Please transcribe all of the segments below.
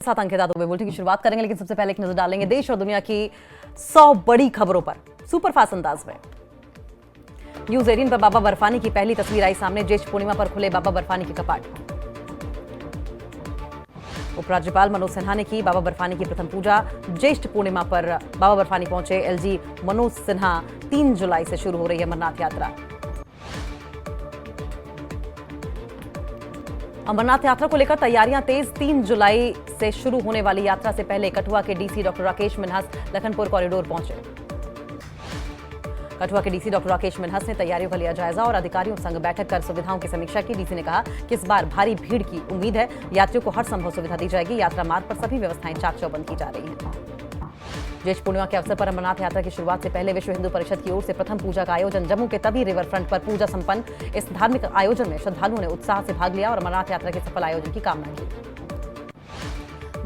साथ अंकिता दुबे बुलेटिन की शुरुआत करेंगे, लेकिन सबसे पहले एक नजर डालेंगे देश और दुनिया की 100 बड़ी खबरों पर सुपरफास्ट अंदाज में। न्यूज 18 पर बाबा बर्फानी की पहली तस्वीर आई सामने। ज्येष्ठ पूर्णिमा पर खुले बाबा बर्फानी के कपाट। उपराज्यपाल मनोज सिन्हा ने की बाबा बर्फानी की प्रथम पूजा। ज्येष्ठ पूर्णिमा पर बाबा बर्फानी पहुंचे एलजी मनोज सिन्हा। 3 जुलाई से शुरू हो रही है अमरनाथ यात्रा। अमरनाथ यात्रा को लेकर तैयारियां तेज। 3 जुलाई से शुरू होने वाली यात्रा से पहले कठुआ के DC doctor Rakesh Minhas Lakhanpur corridor पहुंचे। कठुआ के डीसी डॉक्टर राकेश मिन्हास ने तैयारियों का लिया जायजा और अधिकारियों संग बैठक कर सुविधाओं की समीक्षा की। डीसी ने कहा कि इस बार भारी भीड़ की उम्मीद है, यात्रियों को हर संभव सुविधा दी जाएगी। यात्रा मार्ग पर सभी व्यवस्थाएं चाक चौबंद की जा रही हैं। ज्येष्ठ पूर्णिमा के अवसर पर अमरनाथ यात्रा की शुरुआत से पहले विश्व हिंदू परिषद की ओर से प्रथम पूजा का आयोजन। जम्मू के तवी रिवर फ्रंट पर पूजा संपन्न। इस धार्मिक आयोजन में श्रद्धालुओं ने उत्साह से भाग लिया और अमरनाथ यात्रा के सफल आयोजन की कामना की।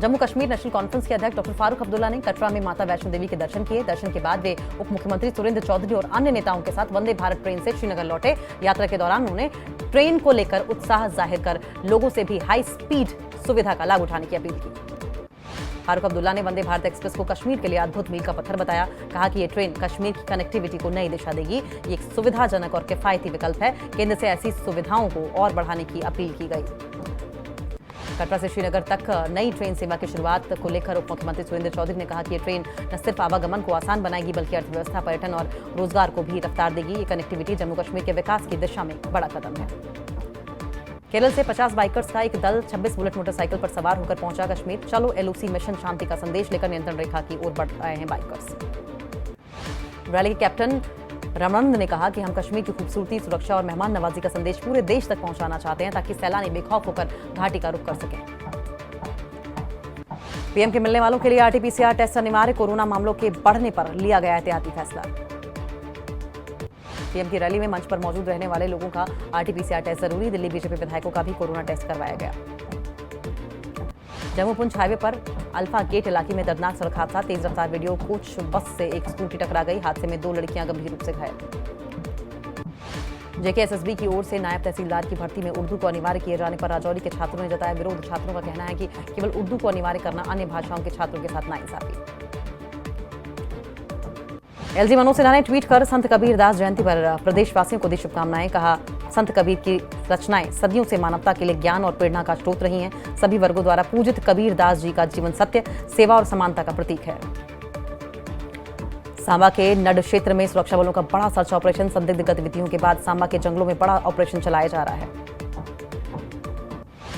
जम्मू कश्मीर नेशनल कॉन्फ्रेंस के अध्यक्ष डॉक्टर फारूक अब्दुल्ला ने कटरा में माता वैष्णो देवी के दर्शन किए। दर्शन के बाद वे उप मुख्यमंत्री सुरेंद्र चौधरी और अन्य नेताओं के साथ वंदे भारत ट्रेन से श्रीनगर लौटे। यात्रा के दौरान उन्होंने ट्रेन को लेकर उत्साह जाहिर कर लोगों से भी हाई स्पीड सुविधा का लाभ उठाने की अपील की। फारूक अब्दुल्ला ने वंदे भारत एक्सप्रेस को कश्मीर के लिए अद्भुत मील का पत्थर बताया। कहा कि ये ट्रेन कश्मीर की कनेक्टिविटी को नई दिशा देगी। ये एक सुविधाजनक और किफायती विकल्प है। केंद्र से ऐसी सुविधाओं को और बढ़ाने की अपील की गई। कटरा से श्रीनगर तक नई ट्रेन सेवा की शुरुआत को लेकर उप मुख्यमंत्री सुरेंद्र चौधरी ने कहा कि ये ट्रेन न सिर्फ आवागमन को आसान बनाएगी बल्कि अर्थव्यवस्था, पर्यटन और रोजगार को भी रफ्तार देगी। ये कनेक्टिविटी जम्मू कश्मीर के विकास की दिशा में बड़ा कदम है। केरल से 50 बाइकर्स का एक दल 26 बुलेट मोटरसाइकिल पर सवार होकर पहुंचा कश्मीर। चलो एलओसी मिशन शांति का संदेश लेकर नियंत्रण रेखा की ओर बढ़ रहे हैं बाइकर्स। रैली के कैप्टन रामानंद ने कहा कि हम कश्मीर की खूबसूरती, सुरक्षा और मेहमान नवाजी का संदेश पूरे देश तक पहुंचाना चाहते हैं ताकि सैलानी बेखौफ होकर घाटी का रुख कर सकें। पीएम के मिलने वालों के लिए आरटीपीसीआर टेस्ट अनिवार्य। कोरोना मामलों के बढ़ने पर लिया गया एहतियाती फैसला। पीएम की रैली में मंच पर मौजूद रहने वाले लोगों का आरटीपीसीआर टेस्ट जरूरी। दिल्ली बीजेपी विधायकों का भी कोरोना टेस्ट करवाया गया। जम्मू पुंछ हाईवे पर अल्फा गेट इलाके में दर्दनाक सड़क हादसा। तेज रफ्तार वीडियो कोच बस से एक स्कूटी टकरा गई। हादसे में 2 लड़कियां गंभीर रूप से घायल। जेकेएसएसबी की ओर से नायब तहसीलदार की भर्ती में उर्दू को अनिवार्य किए जाने पर राजौरी के छात्रों ने जताया विरोध। छात्रों का कहना है कि केवल उर्दू को अनिवार्य करना अन्य भाषाओं के छात्रों के साथ नाइंसाफी। एलजी मनोज सिन्हा ने ट्वीट कर संत कबीर दास जयंती पर प्रदेशवासियों को दी शुभकामनाएं। कहा, संत कबीर की रचनाएं सदियों से मानवता के लिए ज्ञान और प्रेरणा का स्रोत रही हैं। सभी वर्गों द्वारा पूजित कबीर दास जी का जीवन सत्य, सेवा और समानता का प्रतीक है। सांबा के नड क्षेत्र में सुरक्षा बलों का बड़ा सर्च ऑपरेशन। संदिग्ध गतिविधियों के बाद सांबा के जंगलों में बड़ा ऑपरेशन चलाया जा रहा है।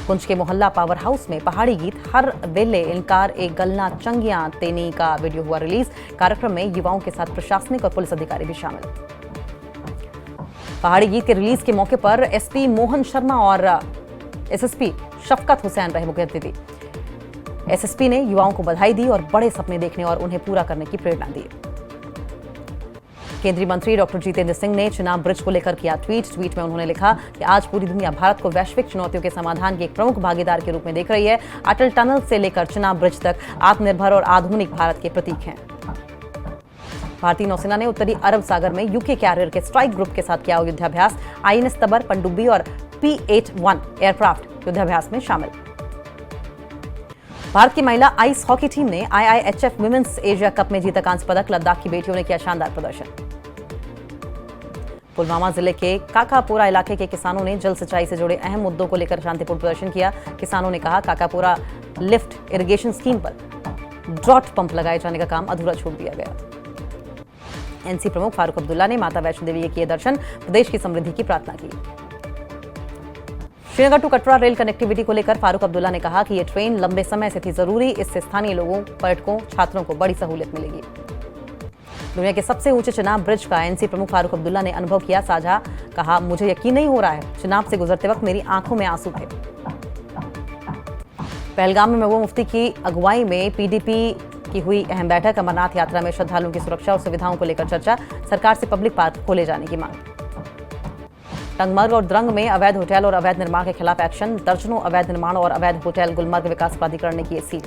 पुंछ के मोहल्ला पावर हाउस में पहाड़ी गीत हर वेले इनकार एक गलना चंगियां तेनी का वीडियो हुआ रिलीज। कार्यक्रम में युवाओं के साथ प्रशासनिक और पुलिस अधिकारी भी शामिल। पहाड़ी गीत के रिलीज के मौके पर एसपी मोहन शर्मा और एसएसपी शफकत हुसैन रहे मुख्य अतिथि। एसएसपी ने युवाओं को बधाई दी और बड़े सपने देखने और उन्हें पूरा करने की प्रेरणा दी। केंद्रीय मंत्री डॉक्टर जितेंद्र सिंह ने चिनाब ब्रिज को लेकर किया ट्वीट। ट्वीट में उन्होंने लिखा कि आज पूरी दुनिया भारत को वैश्विक चुनौतियों के समाधान के एक प्रमुख भागीदार के रूप में देख रही है। अटल टनल से लेकर चिनाब ब्रिज तक आत्मनिर्भर और आधुनिक भारत के प्रतीक हैं। भारतीय नौसेना ने उत्तरी अरब सागर में यूके कैरियर के स्ट्राइक ग्रुप के साथ किया युद्धाभ्यास। आईएनएस तबर, पनडुब्बी और P-81 एयरक्राफ्ट युद्धाभ्यास में शामिल। भारत की महिला आइस हॉकी टीम ने IIHF विमेंस एशिया कप में जीता कांस्य पदक। लद्दाख की बेटियों ने किया शानदार प्रदर्शन। पुलवामा जिले के काकापोरा इलाके के किसानों ने जल सिंचाई से जुड़े अहम मुद्दों को लेकर शांतिपूर्ण प्रदर्शन किया। किसानों ने कहा, काकापोरा लिफ्ट इरिगेशन स्कीम पर ड्रॉट पंप लगाए जाने का काम अधूरा छोड़ दिया गया। एनसी प्रमुख फारूक अब्दुल्ला ने माता वैष्णो देवी के किए दर्शन। प्रदेश की समृद्धि की प्रार्थना की। Srinagar to Katra rail connectivity को लेकर फारूक अब्दुल्ला ने कहा कि यह ट्रेन लंबे समय से थी जरूरी। इससे स्थानीय लोगों, पर्यटकों, छात्रों को बड़ी सहूलियत मिलेगी। दुनिया के सबसे ऊंचे चिनाब ब्रिज का एनसी प्रमुख फारूक अब्दुल्ला ने अनुभव किया साझा। कहा, मुझे यकीन नहीं हो रहा है, चिनाब से गुजरते वक्त मेरी आंखों में आंसू थे। पहलगाम में महबूबा मुफ्ती की अगुवाई में पीडीपी की हुई अहम बैठक। अमरनाथ यात्रा में श्रद्धालुओं की सुरक्षा और सुविधाओं को लेकर चर्चा। सरकार से पब्लिक पार्क खोले जाने की मांग। टंगमर्ग और द्रंग में अवैध होटल और अवैध निर्माण के खिलाफ एक्शन। दर्जनों अवैध निर्माण और अवैध होटल गुलमर्ग विकास प्राधिकरण ने किए सील।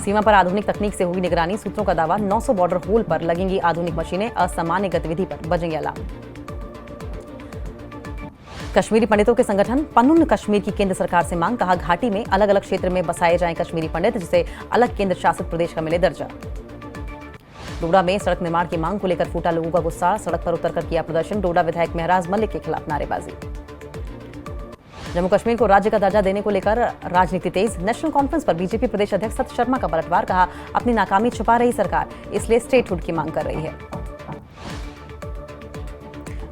सीमा पर आधुनिक तकनीक से हुई निगरानी। सूत्रों का दावा, 900 बॉर्डर होल पर लगेंगी आधुनिक मशीनें। असामान्य गतिविधि पर बजेंगे अलार्म। कश्मीरी पंडितों के संगठन पनुन कश्मीर की केंद्र सरकार से मांग, कहा घाटी में अलग अलग क्षेत्र में बसाए जाएं कश्मीरी पंडित, जिसे अलग केंद्र शासित प्रदेश का मिले दर्जा। डोडा में सड़क निर्माण की मांग को लेकर फूटा लोगों का गुस्सा, सड़क पर उतरकर किया प्रदर्शन, डोडा विधायक महराज मलिक के खिलाफ नारेबाजी। जम्मू कश्मीर को राज्य का दर्जा देने को लेकर राजनीति तेज, नेशनल कॉन्फ्रेंस पर बीजेपी प्रदेश अध्यक्ष सत शर्मा का पलटवार, कहा अपनी नाकामी छुपा रही सरकार, इसलिए स्टेटहुड की मांग कर रही है।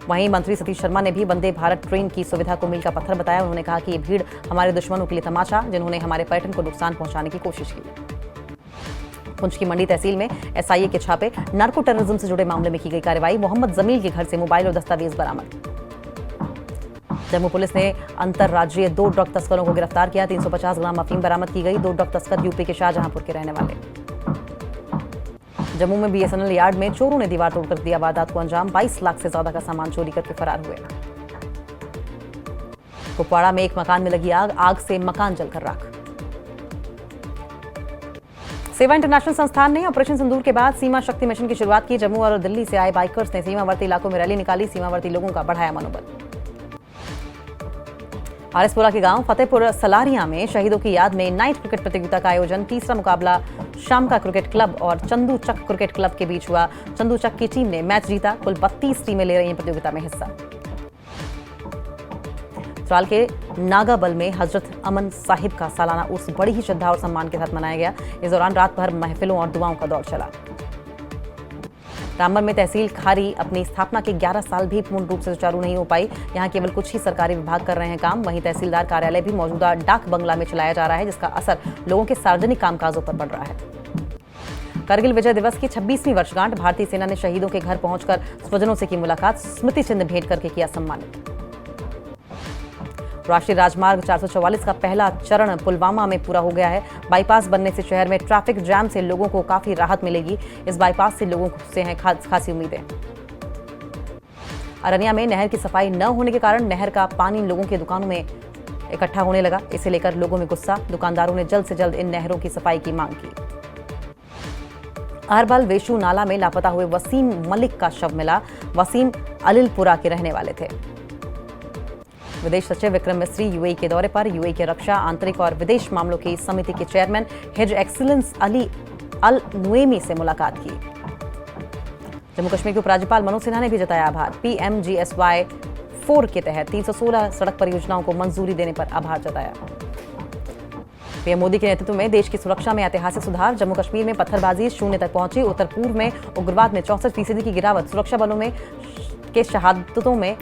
वहीं मंत्री सतीश शर्मा ने भी वंदे भारत ट्रेन की सुविधा को मील का पत्थर बताया। उन्होंने कहा कि ये भीड़ हमारे दुश्मनों के लिए तमाचा, जिन्होंने हमारे पर्यटन को नुकसान पहुंचाने की कोशिश की। पुंछ की मंडी तहसील में एसआईए के छापे, नार्को टेररिज्म से जुड़े मामले में की गई कार्रवाई, मोहम्मद जमील के घर से मोबाइल और दस्तावेज बरामद। जम्मू पुलिस ने अंतर्राज्यीय 2 ड्रग तस्करों को गिरफ्तार किया, 350 ग्राम अफीम बरामद की गई। 2 ड्रग तस्कर यूपी के शाहजहांपुर के रहने वाले। जम्मू में बीएसएनएल यार्ड में चोरों ने दीवार तोड़कर दिया वारदात को अंजाम, 22 लाख से ज्यादा का सामान चोरी करके फरार हुए। कुपवाड़ा में एक मकान में लगी आग से मकान जलकर राख। सेवा इंटरनेशनल संस्थान ने ऑपरेशन सिंदूर के बाद सीमा शक्ति मिशन की शुरुआत की। जम्मू और दिल्ली से आए बाइकर्स ने सीमावर्ती इलाकों में रैली निकाली, सीमावर्ती लोगों का बढ़ाया मनोबल। आरएसपुरा के गांव फतेहपुर सलारिया में शहीदों की याद में नाइट क्रिकेट प्रतियोगिता का आयोजन, तीसरा मुकाबला शामका क्रिकेट क्लब और चंदूचक क्रिकेट क्लब के बीच हुआ। चंदूचक की टीम ने मैच जीता। कुल 32 टीमें ले रही हैं प्रतियोगिता में हिस्सा। त्राल के नागाबल में हजरत अमन साहिब का सालाना उर्स बड़ी ही श्रद्धा और सम्मान के साथ मनाया गया। इस दौरान रात भर महफिलों और दुआओं का दौर चला। रामबन में तहसील खारी अपनी स्थापना के 11 साल भी पूर्ण रूप से सुचारू नहीं हो पाई। यहां केवल कुछ ही सरकारी विभाग कर रहे हैं काम। वहीं तहसीलदार कार्यालय भी मौजूदा डाक बंगला में चलाया जा रहा है, जिसका असर लोगों के सार्वजनिक कामकाजों पर पड़ रहा है। करगिल विजय दिवस की 26वीं वर्षगांठ, भारतीय सेना ने शहीदों के घर पहुंचकर स्वजनों से की मुलाकात, स्मृति चिन्ह भेंट करके किया सम्मानित। राष्ट्रीय राजमार्ग 444 का पहला चरण पुलवामा में पूरा हो गया है। बाईपास बनने से शहर में ट्रैफिक जैम से लोगों को काफी राहत मिलेगी। इस बाईपास से लोगों से हैं खासी उम्मीदें। अरनिया में नहर की सफाई न होने के कारण नहर का पानी लोगों की दुकानों में इकट्ठा होने लगा। इसे लेकर लोगों में गुस्सा, दुकानदारों ने जल्द से जल्द इन नहरों की सफाई की मांग की। अहरबल वेशु नाला में लापता हुए वसीम मलिक का शव मिला। वसीम अलिलपुरा के रहने वाले थे। विदेश सचिव विक्रम मिस्री यूएई के दौरे पर। यूएई के रक्षा, आंतरिक और विदेश मामलों की समिति के चेयरमैन हिज एक्सीलेंस अली अल नुएमी से मुलाकात की। जम्मू कश्मीर के उपराज्यपाल मनोज सिन्हा ने भी जताया आभार। PMGSY 4 के तहत 316 सड़क परियोजनाओं को मंजूरी देने पर आभार जताया। पीएम मोदी के नेतृत्व में देश की सुरक्षा में ऐतिहासिक सुधार। जम्मू कश्मीर में पत्थरबाजी शून्य तक पहुंची। उत्तर पूर्व में उग्रवाद में 64% की गिरावट। सुरक्षा बलों में के शहादतों में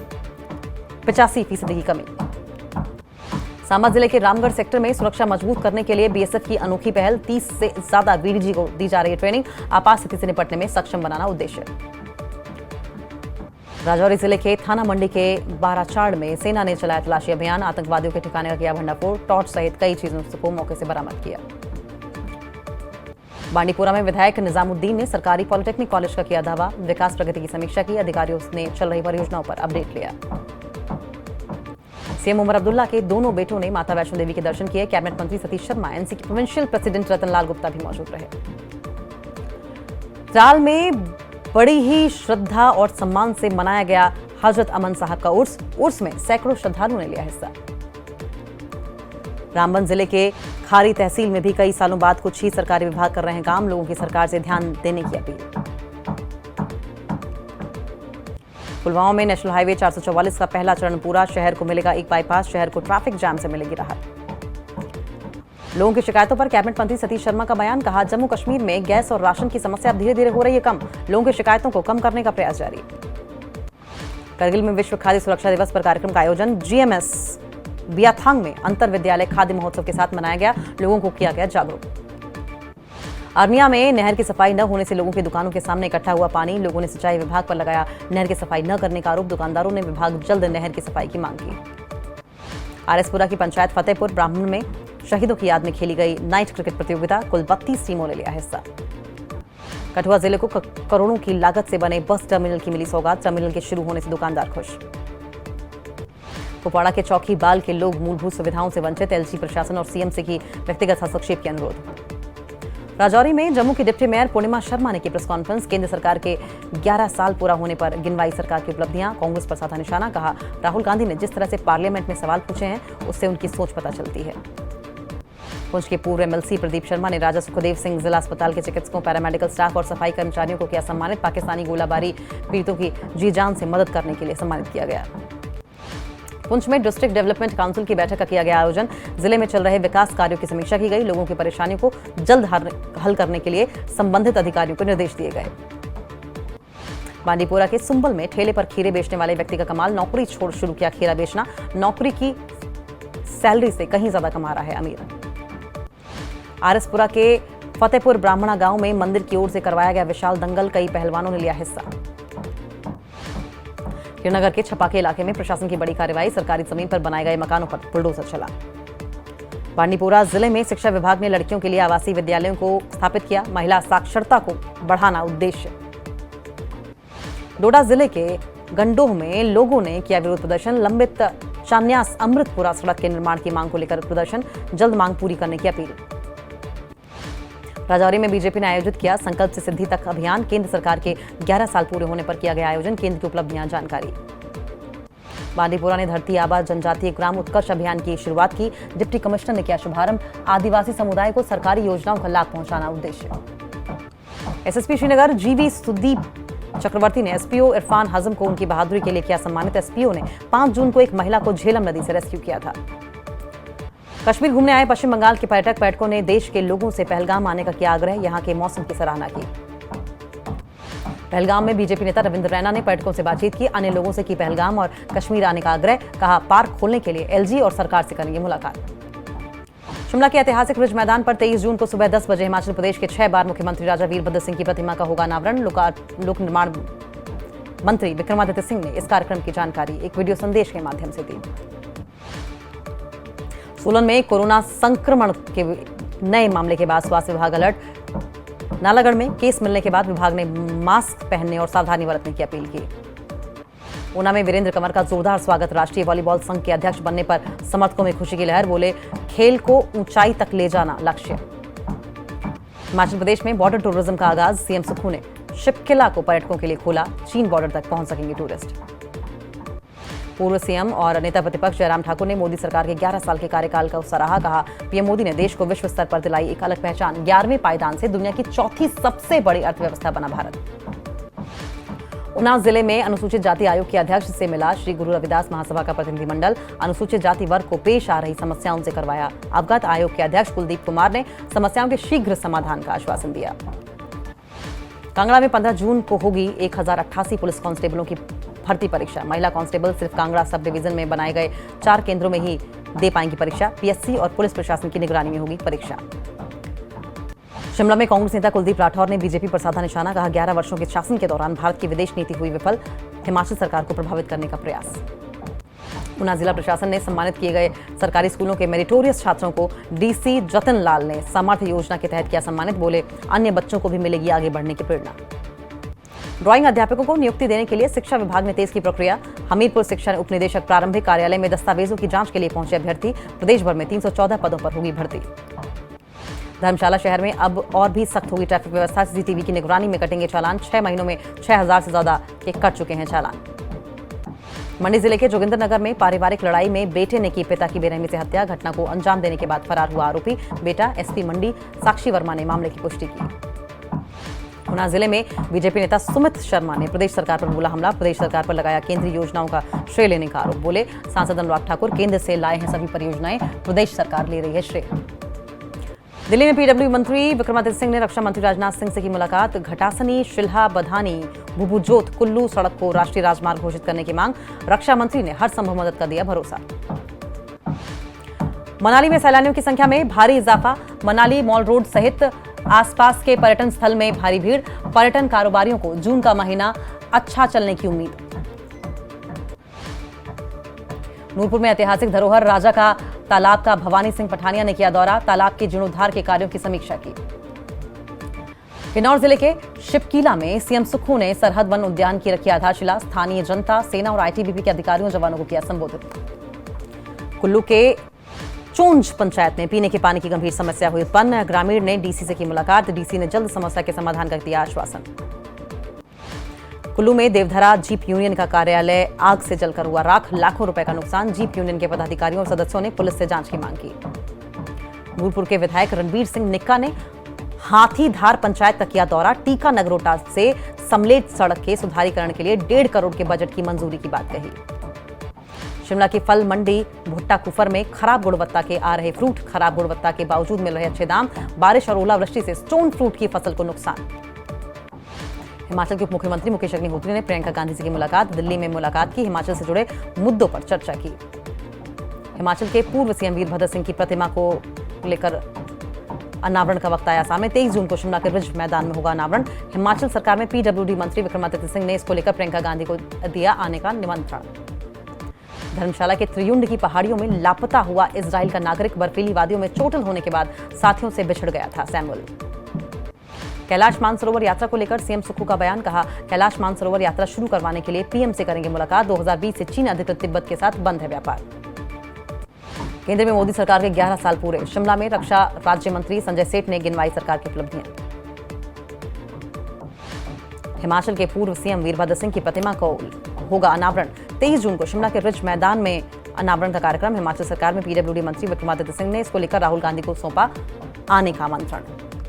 85% की कमी। सांबा जिले के रामगढ़ सेक्टर में सुरक्षा मजबूत करने के लिए बीएसएफ की अनोखी पहल। 30 से ज्यादा बीडीजी को दी जा रही है ट्रेनिंग। आपात स्थिति से निपटने में सक्षम बनाना उद्देश्य। राजौरी जिले के थाना मंडी के बाराचाड़ में सेना ने चलाया तलाशी अभियान। आतंकवादियों के ठिकाने का किया भंडाफोड़। टॉर्च सहित कई चीजों को मौके से बरामद किया। बांडीपुरा में विधायक निजामुद्दीन ने सरकारी पॉलिटेक्निक कॉलेज का किया दावा। विकास प्रगति की समीक्षा की। अधिकारियों ने चल रही परियोजनाओं पर अपडेट लिया। सीएम उमर अब्दुल्ला के दोनों बेटों ने माता वैष्णो देवी के दर्शन किए। कैबिनेट मंत्री सतीश शर्मा, एनसी के प्रोविंशियल प्रेसिडेंट रतनलाल गुप्ता भी मौजूद रहे। त्राल में बड़ी ही श्रद्धा और सम्मान से मनाया गया हजरत अमन साहब का उर्स। उर्स में सैकड़ों श्रद्धालुओं ने लिया हिस्सा। रामबन जिले के खारी तहसील में भी कई सालों बाद कुछ ही सरकारी विभाग कर रहे हैं काम। लोगों की सरकार से ध्यान देने की अपील। पुलवामा में नेशनल हाईवे 444 का पहला चरण पूरा। शहर को मिलेगा एक बाईपास। शहर को ट्रैफिक जाम से मिलेगी राहत। लोगों की शिकायतों पर कैबिनेट मंत्री सतीश शर्मा का बयान। कहा जम्मू कश्मीर में गैस और राशन की समस्या अब धीरे धीरे हो रही है कम। लोगों की शिकायतों को कम करने का प्रयास जारी। करगिल में विश्व खाद्य सुरक्षा दिवस पर कार्यक्रम का आयोजन। GMS बियाथांग में अंतर विद्यालय खाद्य महोत्सव के साथ मनाया गया। लोगों को किया गया जागरूक। अरनिया में नहर की सफाई न होने से लोगों की दुकानों के सामने इकट्ठा हुआ पानी। लोगों ने सिंचाई विभाग पर लगाया नहर की सफाई न करने का आरोप। दुकानदारों ने विभाग जल्द नहर की सफाई की मांग की। आरएसपुरा की पंचायत फतेहपुर ब्राह्मण में शहीदों की याद में खेली गई नाइट क्रिकेट प्रतियोगिता। कुल 32 टीमों ने लिया हिस्सा। कठुआ जिले को करोड़ों की लागत से बने बस टर्मिनल की मिली सौगात। टर्मिनल के शुरू होने से दुकानदार खुश। कुपवाड़ा के चौकी बाल के लोग मूलभूत सुविधाओं से वंचित। एलजी प्रशासन और सीएम से की व्यक्तिगत हस्तक्षेप की अनुरोध। राजौरी में जम्मू की डिप्टी मेयर पूर्णिमा शर्मा ने की प्रेस कॉन्फ्रेंस। केंद्र सरकार के 11 साल पूरा होने पर गिनवाई सरकार की उपलब्धियां। कांग्रेस पर साधा निशाना। कहा, राहुल गांधी ने जिस तरह से पार्लियामेंट में सवाल पूछे हैं उससे उनकी सोच पता चलती है। पुंछ के पूर्व एमएलसी प्रदीप शर्मा ने राजा सुखदेव सिंह जिला अस्पताल के चिकित्सकों, पैरामेडिकल स्टाफ और सफाई कर्मचारियों को किया सम्मानित। पाकिस्तानी गोलाबारी पीड़ितों की जी जान से मदद करने के लिए सम्मानित किया गया। पुंछ में डिस्ट्रिक्ट डेवलपमेंट काउंसिल की बैठक का किया गया आयोजन। जिले में चल रहे विकास कार्यों की समीक्षा की गई। लोगों की परेशानियों को जल्द हल करने के लिए संबंधित अधिकारियों को निर्देश दिए गए। बांडीपोरा के सुंबल में ठेले पर खीरे बेचने वाले व्यक्ति का कमाल। नौकरी छोड़ शुरू किया खीरा बेचना। नौकरी की सैलरी से कहीं ज्यादा कमा रहा है अमीर। आरएसपुरा के फतेहपुर ब्राह्मणा गांव में मंदिर की ओर से करवाया गया विशाल दंगल। कई पहलवानों ने लिया हिस्सा। श्रीनगर के छपाके इलाके में प्रशासन की बड़ी कार्रवाई। सरकारी जमीन पर बनाए गए मकानों पर बुलडोजर चला। बांडीपोरा जिले में शिक्षा विभाग ने लड़कियों के लिए आवासीय विद्यालयों को स्थापित किया। महिला साक्षरता को बढ़ाना उद्देश्य। डोडा जिले के गंडोह में लोगों ने किया विरोध प्रदर्शन। लंबित चान्यास अमृतपुरा सड़क के निर्माण की मांग को लेकर प्रदर्शन। जल्द मांग पूरी करने की अपील। राजौरी में बीजेपी ने आयोजित किया संकल्प से सिद्धि तक अभियान। केंद्र सरकार के 11 साल पूरे होने पर किया गया आयोजन। केंद्र की उपलब्धियां जानकारी। बांडीपोरा ने धरती आबा जनजातीय ग्राम उत्कर्ष अभियान की शुरुआत की। डिप्टी कमिश्नर ने किया शुभारंभ। आदिवासी समुदाय को सरकारी योजनाओं का लाभ पहुंचाना उद्देश्य। एसएसपी श्रीनगर जीवी सुदीप चक्रवर्ती ने एसपीओ इरफान हजम को उनकी बहादुरी के लिए किया सम्मानित। एसपीओ ने 5 जून को एक महिला को झेलम नदी से रेस्क्यू किया था। कश्मीर घूमने आए पश्चिम बंगाल के पर्यटकों ने देश के लोगों से पहलगाम आने का किया आग्रह। यहां के मौसम की सराहना की। पहलगाम में बीजेपी नेता रविंद्र रैना ने पर्यटकों से बातचीत की। अन्य लोगों से की पहलगाम और कश्मीर आने का आग्रह। कहा, पार्क खोलने के लिए एलजी और सरकार से करेंगे मुलाकात। शिमला के ऐतिहासिक रिज मैदान पर 23 जून को सुबह 10 बजे हिमाचल प्रदेश के 6 बार मुख्यमंत्री राजा वीरभद्र सिंह की प्रतिमा का होगा अनावरण। लोक निर्माण मंत्री विक्रमादित्य सिंह ने इस कार्यक्रम की जानकारी एक वीडियो संदेश के माध्यम से दी। सोलन में कोरोना संक्रमण के नए मामले के बाद स्वास्थ्य विभाग अलर्ट। नालागढ़ में केस मिलने के बाद विभाग ने मास्क पहनने और सावधानी बरतने की अपील की। ऊना में वीरेंद्र कंवर का जोरदार स्वागत। राष्ट्रीय वॉलीबॉल संघ के अध्यक्ष बनने पर समर्थकों में खुशी की लहर। बोले, खेल को ऊंचाई तक ले जाना लक्ष्य। हिमाचल प्रदेश में बॉर्डर टूरिज्म का आगाज। सीएम सुक्खू ने शिपकिला को पर्यटकों के लिए खोला। चीन बॉर्डर तक पहुंच सकेंगे टूरिस्ट। पूर्व सीएम और नेता प्रतिपक्ष जयराम ठाकुर ने मोदी सरकार के 11 साल के कार्यकाल का सराहा। कहा, पीएम मोदी ने देश को विश्व स्तर पर दिलाई एक अलग पहचान। 11वें पायदान से दुनिया की चौथी सबसे बड़ी अर्थव्यवस्था बना भारत। उन्नाव जिले में अनुसूचित जाति आयोग के अध्यक्ष से मिला श्री गुरु रविदास महासभा का प्रतिनिधिमंडल। अनुसूचित जाति वर्ग को पेश आ रही समस्याओं से करवाया अवगत। आयोग के अध्यक्ष कुलदीप कुमार ने समस्याओं के शीघ्र समाधान का आश्वासन दिया। कांगड़ा में 15 जून को होगी 1088 पुलिस कांस्टेबलों की भर्ती परीक्षा। महिला कांस्टेबल सिर्फ कांगड़ा सब डिवीजन में बनाए गए 4 केंद्रों में ही दे पाएंगी परीक्षा। पीएससी और पुलिस प्रशासन की निगरानी में होगी परीक्षा। शिमला में कांग्रेस नेता कुलदीप राठौर ने बीजेपी पर साधा निशाना। कहा, 11 वर्षों के शासन के दौरान भारत की विदेश नीति हुई विफल। हिमाचल सरकार को प्रभावित करने का प्रयास। ऊना जिला प्रशासन ने सम्मानित किए गए सरकारी स्कूलों के मेरिटोरियस छात्रों को डीसी जतन लाल ने सामर्थ्य योजना के तहत किया सम्मानित। बोले, अन्य बच्चों को भी मिलेगी आगे बढ़ने की प्रेरणा। ड्राइंग अध्यापकों को नियुक्ति देने के लिए शिक्षा विभाग ने तेज की प्रक्रिया। हमीरपुर शिक्षा उपनिदेशक प्रारंभिक कार्यालय में दस्तावेजों की जांच के लिए पहुंचे अभ्यर्थी। प्रदेश भर में 314 पदों पर होगी भर्ती। धर्मशाला शहर में अब और भी सख्त होगी ट्रैफिक व्यवस्था। सीसीटीवी की निगरानी में कटेंगे चालान। 6 महीनों में 6000 से ज्यादा के कट चुके हैं चालान। मंडी जिले के जोगिंद्रनगर में पारिवारिक लड़ाई में बेटे ने की पिता की बेरहमी से हत्या। घटना को अंजाम देने के बाद फरार हुआ आरोपी। बेटा एसपी मंडी साक्षी वर्मा ने मामले की पुष्टि की। ऊना जिले में बीजेपी नेता सुमित शर्मा ने प्रदेश सरकार पर बोला हमला। प्रदेश सरकार पर लगाया केंद्रीय योजनाओं का श्रेय लेने का आरोप। बोले, सांसद अनुराग ठाकुर केंद्र से लाए हैं सभी परियोजनाएं, प्रदेश सरकार ले रही है श्रेय। दिल्ली में पीडब्ल्यू मंत्री विक्रमादित्य सिंह ने रक्षा मंत्री राजनाथ सिंह से की मुलाकात। घटासनी शिल्हा बधानी भुभुजोत कुल्लू सड़क को राष्ट्रीय राजमार्ग घोषित करने की मांग। रक्षा मंत्री ने हर संभव मदद का दिया भरोसा। मनाली में सैलानियों की संख्या में भारी इजाफा। मनाली मॉल रोड सहित आसपास के पर्यटन स्थल में भारी भीड़। पर्यटन कारोबारियों को जून का महीना अच्छा चलने की उम्मीद। नूरपुर में ऐतिहासिक धरोहर राजा का तालाब का भवानी सिंह पठानिया ने किया दौरा। तालाब के जीर्णोद्धार के कार्यों की समीक्षा की। किन्नौर जिले के शिपकीला में सीएम सुक्खू ने सरहद वन उद्यान की रखी आधारशिला। स्थानीय जनता, सेना और आईटीबीपी के अधिकारियों जवानों को किया संबोधित। कुल्लू के चोंज पंचायत में पीने के पानी की गंभीर समस्या हुई उत्पन्न। ग्रामीण ने डीसी से की मुलाकात। डीसी ने जल्द समस्या के समाधान का दिया आश्वासन। कुल्लू में देवधरा जीप यूनियन का कार्यालय आग से जलकर हुआ राख। लाखों रुपए का नुकसान। जीप यूनियन के पदाधिकारियों और सदस्यों ने पुलिस से जांच की मांग की। नूरपुर के विधायक रणबीर सिंह निक्का ने हाथीधार पंचायत का किया दौरा। टीका नगरोटा से समलेट सड़क के सुधारीकरण के लिए 1.5 करोड़ के बजट की मंजूरी की बात कही। शिमला की फल मंडी भुट्टा कुफर में खराब गुणवत्ता के आ रहे फ्रूट। खराब गुणवत्ता के बावजूद मिल रहे अच्छे दाम। बारिश और ओलावृष्टि से स्टोन फ्रूट की फसल को नुकसान। हिमाचल के उप मुख्यमंत्री मुकेश अग्निहोत्री ने प्रियंका गांधी से की मुलाकात। दिल्ली में मुलाकात की। हिमाचल से जुड़े मुद्दों पर चर्चा की। हिमाचल के पूर्व सीएम वीरभद्र सिंह की प्रतिमा को लेकर अनावरण का वक्त आया सामने। 23 जून को शिमला के रिज मैदान में होगा अनावरण। हिमाचल सरकार में पीडब्ल्यूडी मंत्री विक्रमादित्य सिंह ने इसको लेकर प्रियंका गांधी को दिया आने का निमंत्रण। धर्मशाला के त्रियुंड की पहाड़ियों में लापता हुआ इजराइल का नागरिक। बर्फीली वादियों में चोटिल होने के बाद साथियों से बिछड़ गया था सैमुअल। कैलाश मानसरोवर यात्रा को लेकर सीएम सुक्खू का बयान। कहा, कैलाश मानसरोवर यात्रा शुरू करवाने के लिए पीएम से करेंगे मुलाकात। 2020 से चीन अधिकृत तिब्बत के साथ बंद है व्यापार। केंद्र में मोदी सरकार के 11 साल पूरे। शिमला में रक्षा राज्य मंत्री संजय सेठ ने गिनवाई सरकार की उपलब्धियां। हिमाचल के पूर्व सीएम वीरभद्र सिंह की प्रतिमा को होगा अनावरण। 23 जून को शिमला के रिज मैदान में अनावरण का कार्यक्रम। हिमाचल सरकार में पीडब्ल्यूडी मंत्री विक्रमादित्य सिंह ने इसको लेकर राहुल गांधी को सौंपा आने का आमंत्रण।